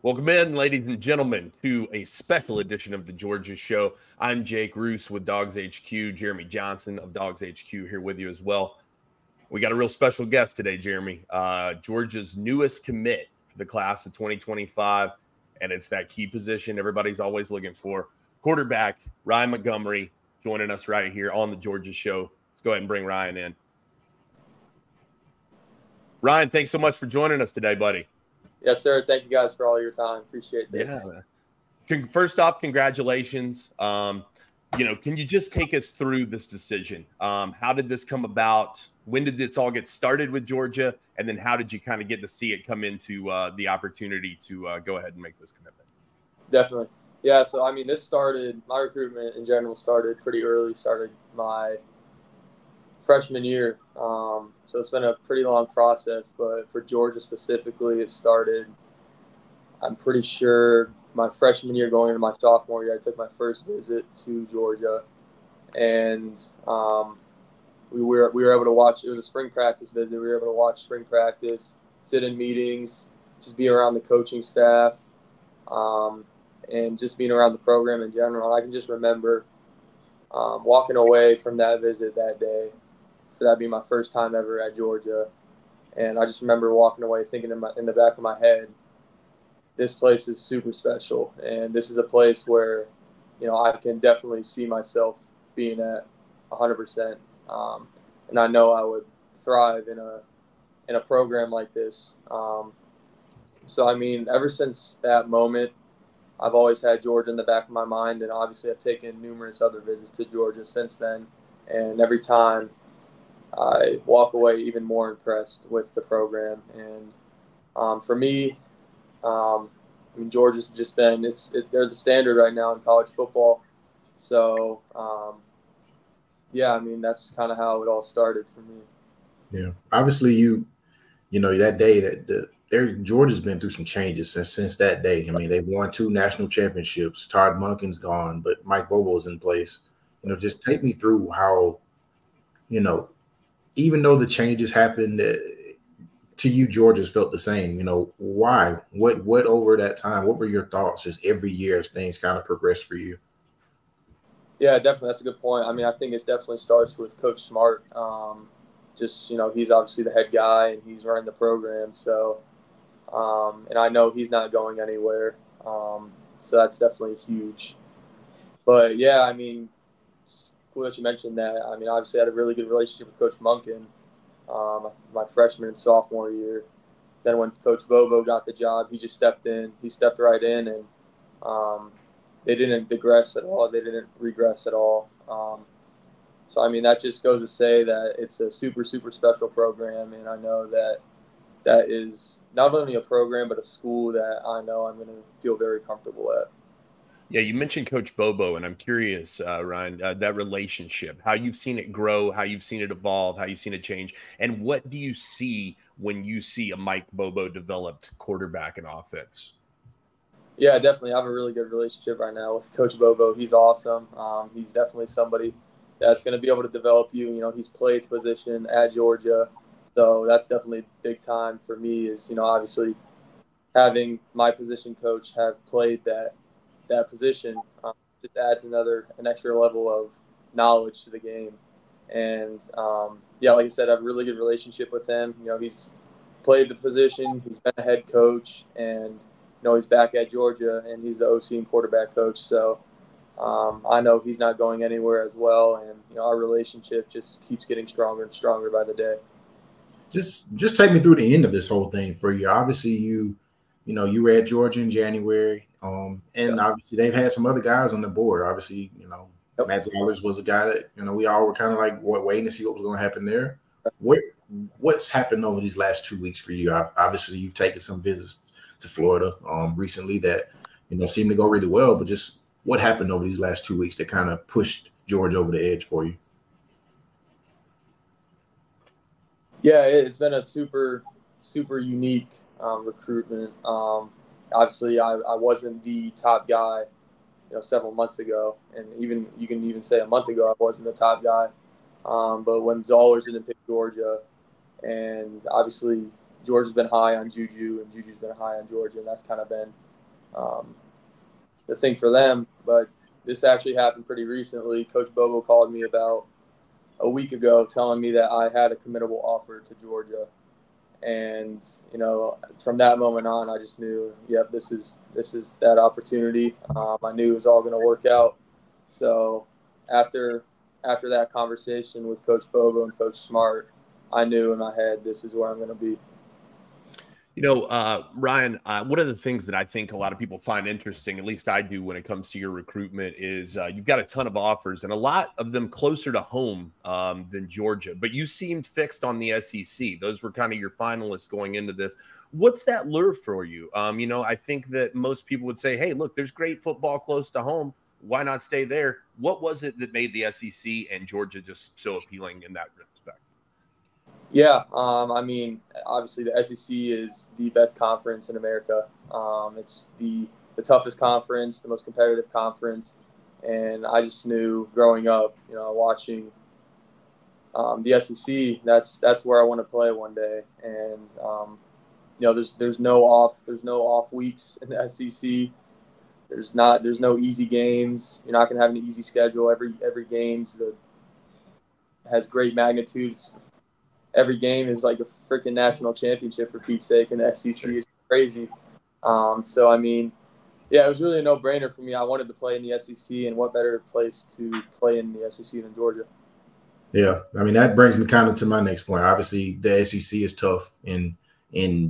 Welcome in, ladies and gentlemen, to a special edition of the Georgia Show. I'm Jake Roos with DawgsHQ, Jeremy Johnson of DawgsHQ here with you as well. We got a real special guest today, Jeremy. Georgia's newest commit for the class of 2025, and it's that key position everybody's always looking for. Quarterback Ryan Montgomery joining us right here on the Georgia Show. Let's go ahead and bring Ryan in. Ryan, thanks so much for joining us today, buddy. Yes, sir. Thank you guys for all your time. Appreciate this. Yeah. First off, congratulations. Can you just take us through this decision? How did this come about? When did this all get started with Georgia? And then how did you kind of get to see it come into the opportunity to go ahead and make this commitment? Definitely. Yeah, so, my recruitment in general started pretty early, started my freshman year. So it's been a pretty long process, but for Georgia specifically, it started, I'm pretty sure, my freshman year going into my sophomore year. I took my first visit to Georgia, and we were able to watch. It was a spring practice visit. We were able to watch spring practice, sit in meetings, just be around the coaching staff, and just being around the program in general. And I can just remember walking away from that visit that day. That'd be my first time ever at Georgia. And I just remember walking away thinking in the back of my head, this place is super special. And this is a place where, I can definitely see myself being at 100%. And I know I would thrive in a program like this. So, ever since that moment, I've always had Georgia in the back of my mind. And obviously I've taken numerous other visits to Georgia since then. And every time I walk away even more impressed with the program. And for me, Georgia's just been they're the standard right now in college football. So, that's kind of how it all started for me. Yeah, obviously that day Georgia's been through some changes since that day. They've won 2 national championships. Todd Monken's gone, but Mike Bobo's in place. Just take me through how, even though the changes happened to you, Georgia's felt the same. Why? What over that time? What were your thoughts just every year as things kind of progressed for you? Yeah, definitely. That's a good point. I think it definitely starts with Coach Smart. He's obviously the head guy and he's running the program. So, and I know he's not going anywhere. So that's definitely huge. But yeah, it's cool that you mentioned that. Obviously I had a really good relationship with Coach Monken my freshman and sophomore year. Then when Coach Bobo got the job, he just stepped in. He stepped right in, and they didn't digress at all. They didn't regress at all. So, that just goes to say that it's a super, super special program, and I know that is not only a program but a school that I know I'm going to feel very comfortable at. Yeah, you mentioned Coach Bobo, and I'm curious, Ryan, that relationship, how you've seen it grow, how you've seen it evolve, how you've seen it change, and what do you see when you see a Mike Bobo developed quarterback and offense? Yeah, definitely. I have a really good relationship right now with Coach Bobo. He's awesome. He's definitely somebody that's going to be able to develop you. He's played the position at Georgia, so that's definitely big time for me is, obviously having my position coach have played that position just adds an extra level of knowledge to the game. And like I said, I have a really good relationship with him. He's played the position, he's been a head coach, and he's back at Georgia and he's the OC and quarterback coach. So I know he's not going anywhere as well, and our relationship just keeps getting stronger and stronger by the day. Just take me through the end of this whole thing for you. Obviously you were at Georgia in January. And obviously they've had some other guys on the board. Obviously, Matt Zollers was a guy that, we all were kind of like waiting to see what was going to happen there. What's happened over these last 2 weeks for you? Obviously, you've taken some visits to Florida recently that, seemed to go really well. But just what happened over these last 2 weeks that kind of pushed Georgia over the edge for you? Yeah, it's been a super, super unique recruitment. Obviously, I wasn't the top guy, several months ago, and you can even say a month ago I wasn't the top guy. But when Zollers didn't pick Georgia, and obviously Georgia's been high on Juju, and Juju's been high on Georgia, and that's kind of been the thing for them. But this actually happened pretty recently. Coach Bobo called me about a week ago telling me that I had a committable offer to Georgia. And, you know, from that moment on, I just knew, yep, this is that opportunity. I knew it was all going to work out. So after that conversation with Coach Bobo and Coach Smart, I knew in my head, this is where I'm going to be. You know, Ryan, one of the things that I think a lot of people find interesting, at least I do when it comes to your recruitment, is you've got a ton of offers and a lot of them closer to home than Georgia. But you seemed fixed on the SEC. Those were kind of your finalists going into this. What's that lure for you? You know, I think that most people would say, hey, look, there's great football close to home. Why not stay there? What was it that made the SEC and Georgia just so appealing in that respect? Yeah, I mean, obviously the SEC is the best conference in America. It's the toughest conference, the most competitive conference, and I just knew growing up, you know, watching the SEC, that's where I want to play one day. And you know, there's no off weeks in the SEC. There's no easy games. You're not going to have an easy schedule. Every game's has great magnitudes. Every game is like a freaking national championship, for Pete's sake, and the SEC is crazy. So, I mean, yeah, it was really a no-brainer for me. I wanted to play in the SEC, and what better place to play in the SEC than Georgia? Yeah, I mean, that brings me kind of to my next point. Obviously, the SEC is tough in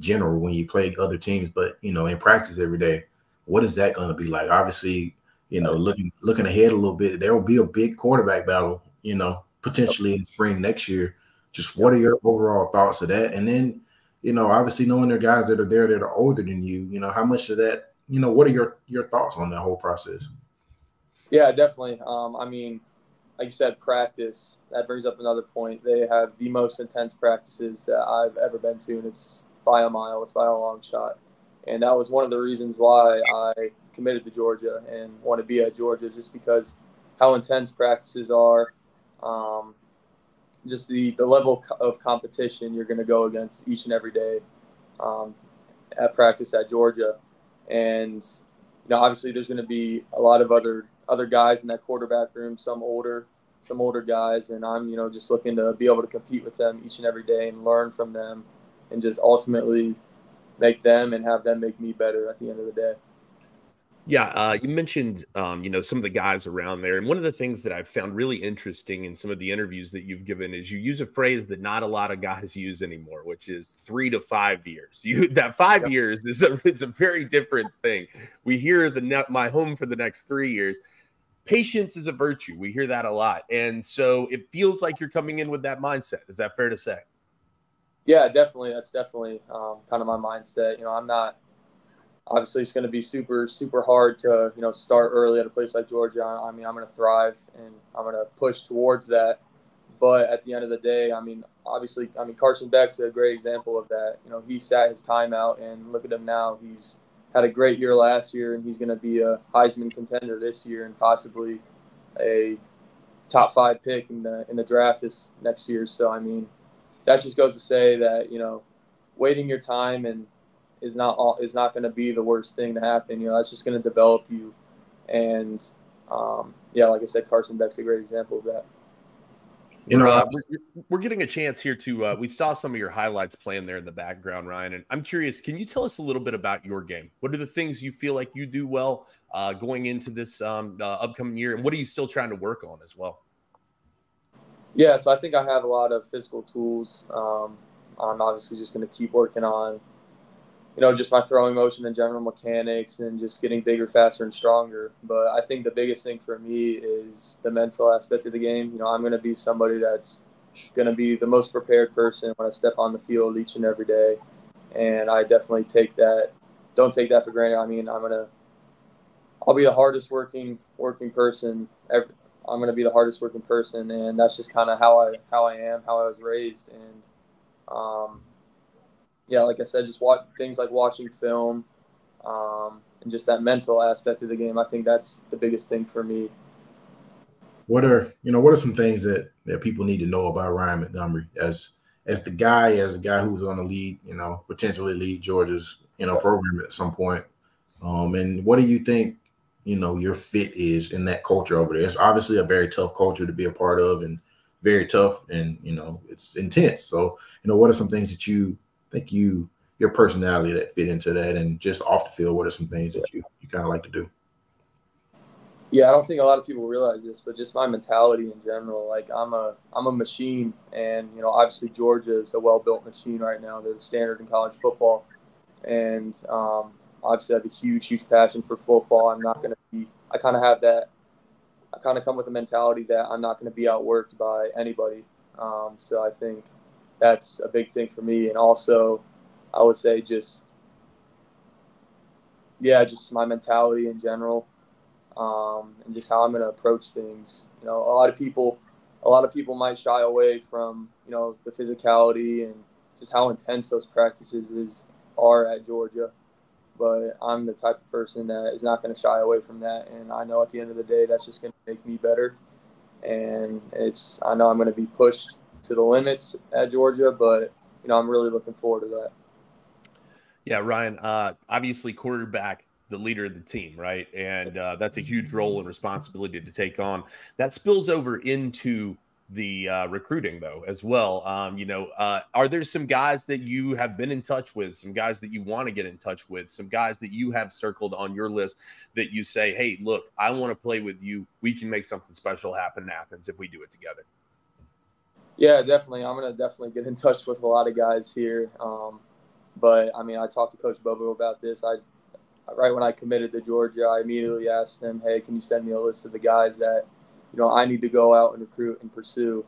general when you play other teams, but, you know, in practice every day, what is that going to be like? Obviously, you know, looking ahead a little bit, there will be a big quarterback battle, you know, potentially in spring next year. Just what are your overall thoughts of that? And then, you know, obviously knowing there are guys that are there that are older than you, you know, how much of that, you know, what are your thoughts on that whole process? Yeah, definitely. I mean, like you said, practice, that brings up another point. They have the most intense practices that I've ever been to, and it's by a mile. It's by a long shot. And that was one of the reasons why I committed to Georgia and want to be at Georgia, just because how intense practices are. Just the level of competition you're going to go against each and every day at practice at Georgia. And, you know, obviously there's going to be a lot of other guys in that quarterback room, some older guys. And I'm, you know, just looking to be able to compete with them each and every day and learn from them and just ultimately make them and have them make me better at the end of the day. Yeah, you mentioned, you know, some of the guys around there. And one of the things that I've found really interesting in some of the interviews that you've given is you use a phrase that not a lot of guys use anymore, which is 3 to 5 years. That 5 years is a very different thing. We hear my home for the next 3 years. Patience is a virtue. We hear that a lot. And so it feels like you're coming in with that mindset. Is that fair to say? Yeah, definitely. That's definitely kind of my mindset. You know, I'm not. Obviously, it's going to be super, super hard to, you know, start early at a place like Georgia. I mean, I'm going to thrive and I'm going to push towards that. But at the end of the day, I mean, obviously, Carson Beck's a great example of that. You know, he sat his time out, and look at him now. He's had a great year last year, and he's going to be a Heisman contender this year and possibly a top 5 pick in the draft this next year. So, I mean, that just goes to say that, you know, waiting your time and is not going to be the worst thing to happen. You know, that's just going to develop you. And yeah, like I said, Carson Beck's a great example of that. You know, we're getting a chance here to we saw some of your highlights playing there in the background, Ryan, and I'm curious, can you tell us a little bit about your game? What are the things you feel like you do well going into this upcoming year, and what are you still trying to work on as well? Yeah, so I think I have a lot of physical tools. I'm obviously just going to keep working on, you know, just my throwing motion and general mechanics and just getting bigger, faster, and stronger. But I think the biggest thing for me is the mental aspect of the game. You know, I'm going to be somebody that's going to be the most prepared person when I step on the field each and every day. And I definitely don't take that for granted. I mean, I'll be the hardest working person ever. I'm going to be the hardest working person. And that's just kind of how I am, how I was raised. And, yeah, like I said, just things like watching film and just that mental aspect of the game. I think that's the biggest thing for me. What are some things that people need to know about Ryan Montgomery as a guy who's going to lead, you know, potentially lead Georgia's, you know, program at some point? And what do you think, your fit is in that culture over there? It's obviously a very tough culture to be a part of, and very tough, and it's intense. So, what are some things that you think your personality that fit into that, and just off the field, what are some things that you kind of like to do? Yeah, I don't think a lot of people realize this, but just my mentality in general. Like I'm a machine, and obviously Georgia is a well-built machine right now. They're the standard in college football, and obviously I have a huge passion for football. I'm not going to be. I kind of have that. I kind of come with a mentality that I'm not going to be outworked by anybody. So I think that's a big thing for me, and also I would say just my mentality in general. And just how I'm going to approach things. A lot of people might shy away from, the physicality and just how intense those practices are at Georgia. But I'm the type of person that is not going to shy away from that. And I know at the end of the day, that's just going to make me better. And I know I'm going to be pushed to the limits at Georgia, but, I'm really looking forward to that. Yeah, Ryan, obviously quarterback, the leader of the team, right? And that's a huge role and responsibility to take on. That spills over into the recruiting, though, as well. Are there some guys that you have been in touch with, some guys that you want to get in touch with, some guys that you have circled on your list that you say, hey, look, I want to play with you. We can make something special happen in Athens if we do it together? Yeah, definitely. I'm going to definitely get in touch with a lot of guys here. But, I talked to Coach Bobo about this. Right when I committed to Georgia, I immediately asked him, hey, can you send me a list of the guys that, I need to go out and recruit and pursue?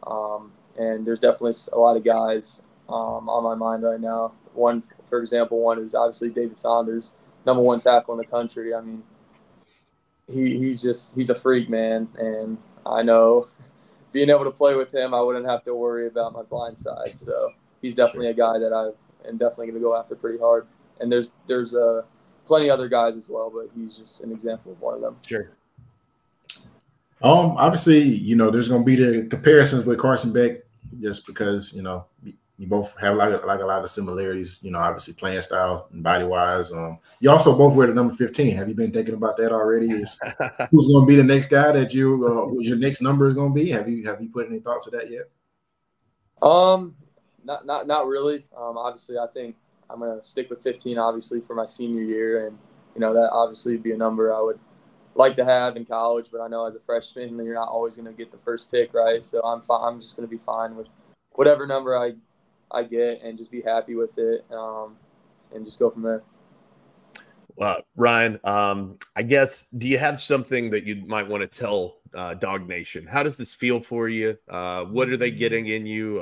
And there's definitely a lot of guys on my mind right now. One, for example, is obviously David Saunders, #1 tackle in the country. He's a freak, man. And I know being able to play with him, I wouldn't have to worry about my blind side. So he's definitely a guy that I am definitely going to go after pretty hard. And there's plenty other guys as well, but he's just an example of one of them. Sure. Obviously, there's going to be the comparisons with Carson Beck, just because, you both have like a lot of similarities, obviously playing style and body wise. You also both wear the number 15. Have you been thinking about that already? Who's going to be the next guy that your next number is going to be? Have you put any thoughts to that yet? Not really. Obviously, I think I'm going to stick with 15, obviously, for my senior year. And, that obviously would be a number I would like to have in college. But I know as a freshman, you're not always going to get the first pick, right? So I'm just going to be fine with whatever number I get and just be happy with it and just go from there. Ryan, I guess, do you have something that you might want to tell Dog Nation? How does this feel for you? What are they getting in you?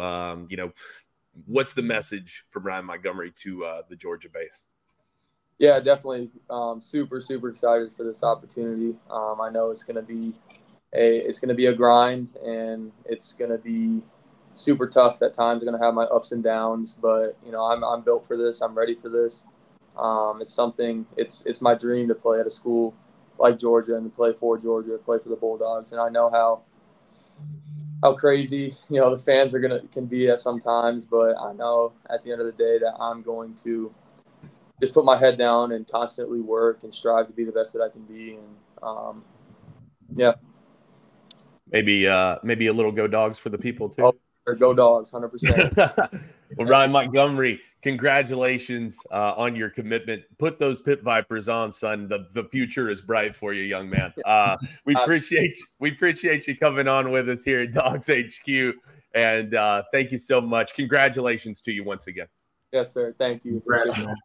What's the message from Ryan Montgomery to the Georgia base? Yeah, definitely. Super excited for this opportunity. I know it's going to be a grind, and it's going to be super tough at times. I'm going to have my ups and downs, but I'm built for this. I'm ready for this. It's my dream to play at a school like Georgia and to play for Georgia, play for the Bulldogs. And I know how crazy, the fans can be at sometimes, but I know at the end of the day that I'm going to just put my head down and constantly work and strive to be the best that I can be. And yeah. Maybe a little go Dogs for the people too. Oh, or go Dogs, 100%. Well, Ryan Montgomery, congratulations on your commitment. Put those Pit Vipers on, son. The future is bright for you, young man. We appreciate you coming on with us here at DawgsHQ, and thank you so much. Congratulations to you once again. Yes, sir. Thank you. Congrats, man.